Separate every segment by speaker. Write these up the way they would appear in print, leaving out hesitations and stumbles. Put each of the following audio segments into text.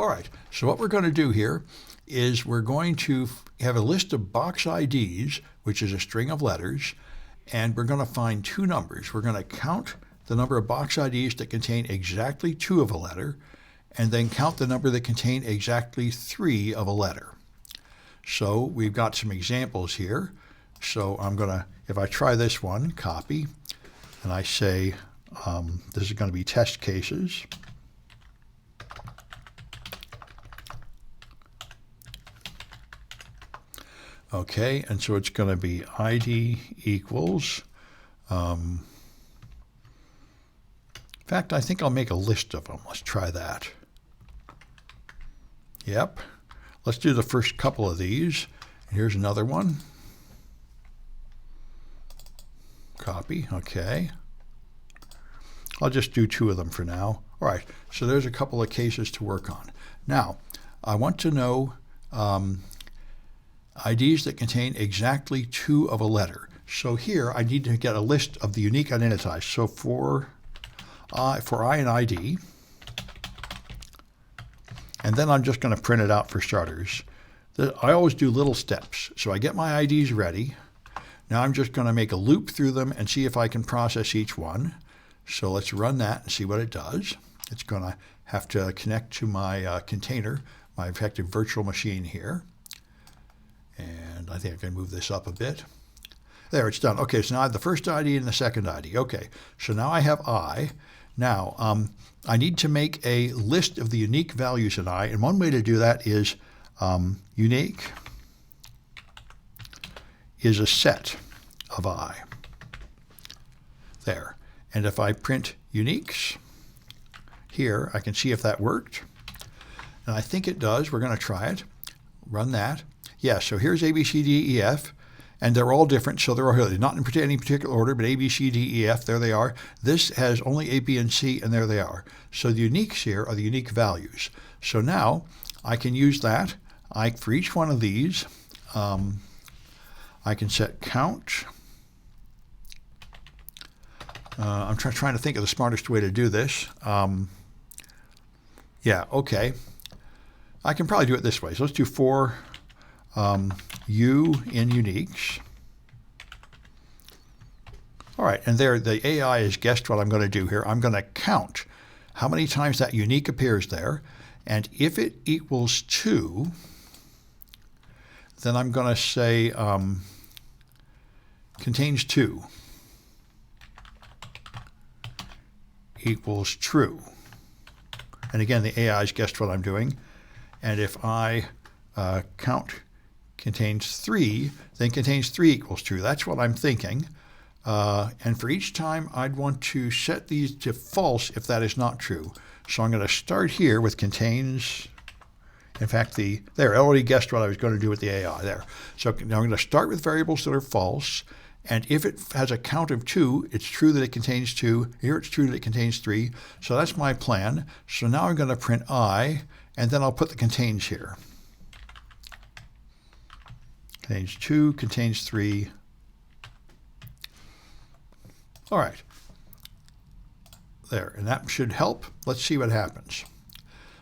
Speaker 1: All right, so what we're going to do here is we're going to have a list of box IDs, which is a string of letters, and we're going to find two numbers. We're going to count the number of box IDs that contain exactly 2 of a letter, and then count the number that contain exactly 3 of a letter. So we've got some examples here. So I'm going to, if I try this one, copy, and I say this is going to be test cases. Okay, and so it's going to be ID equals, in fact, I think I'll make a list of them. Let's try that. Yep. Let's do the first couple of these. Here's another one. Copy, okay. I'll just do 2 of them for now. All right, so there's a couple of cases to work on. Now, I want to know IDs that contain exactly 2 of a letter. So here I need to get a list of the unique identifiers. So for I and ID, and then I'm just going to print it out for starters. I always do little steps. So I get my IDs ready. Now I'm just going to make a loop through them and see if I can process each one. So let's run that and see what it does. It's going to have to connect to my container, my effective virtual machine here. And I think I can move this up a bit. There, it's done. Okay, so now I have the first ID and the second ID. Okay, so now I have I. Now, I need to make a list of the unique values in I, and one way to do that is unique is a set of I. There. And if I print uniques here, I can see if that worked. And I think it does. We're going to try it. Run that. Yeah, so here's A, B, C, D, E, F, and they're all different, so they're all not in any particular order, but A, B, C, D, E, F, there they are. This has only A, B, and C, and there they are. So the uniques here are the unique values. So now I can use that. For each one of these, I can set count. I'm trying to think of the smartest way to do this. Yeah, okay. I can probably do it this way. So let's do 4 U in uniques. All right, and there the AI has guessed what I'm going to do here. I'm going to count how many times that unique appears there, and if it equals 2, then I'm going to say contains 2 equals true. And again, the AI has guessed what I'm doing. And if I count contains 3, then contains 3 equals true. That's what I'm thinking. And for each time, I'd want to set these to false if that is not true. So I'm going to start here with contains. In fact, there, I already guessed what I was going to do with the AI there. So now I'm going to start with variables that are false. And if it has a count of 2, it's true that it contains 2. Here it's true that it contains 3. So that's my plan. So now I'm going to print I, and then I'll put the contains here. Contains 2, contains 3. All right. There, and that should help. Let's see what happens.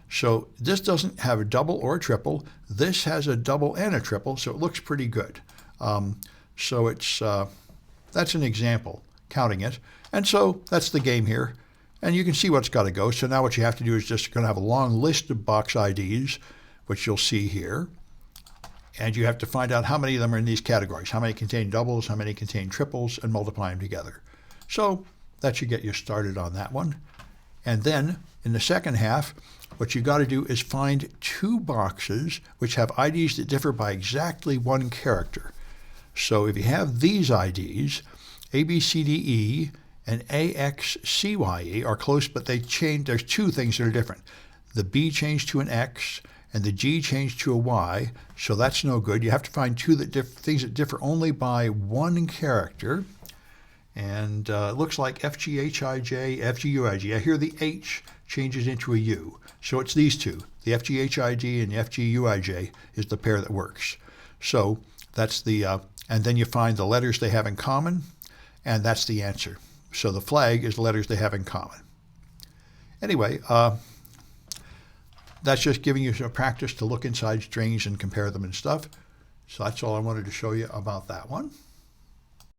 Speaker 1: So this doesn't have a double or a triple. This has a double and a triple, so it looks pretty good. So it's that's an example, counting it. And so that's the game here. And you can see what's got to go. So now what you have to do is just going to have a long list of box IDs, which you'll see here. And you have to find out how many of them are in these categories, how many contain doubles, how many contain triples, and multiply them together. So that should get you started on that one. And then in the second half, what you got to do is find 2 boxes which have IDs that differ by exactly 1 character. So if you have these IDs, A, B, C, D, E, and A, X, C, Y, E are close, but they change. There's 2 things that are different. The B changed to an X, and the G changed to a Y, so that's no good. You have to find 2 things that differ only by 1 character. And it looks like F, G, H, I, J, F, G, U, I, G. I hear the H changes into a U. So it's these 2. The F, G, H, I, G and the F, G, U, I, J is the pair that works. So that's the, and then you find the letters they have in common, and that's the answer. So the flag is the letters they have in common. Anyway, that's just giving you some practice to look inside strings and compare them and stuff. So that's all I wanted to show you about that one.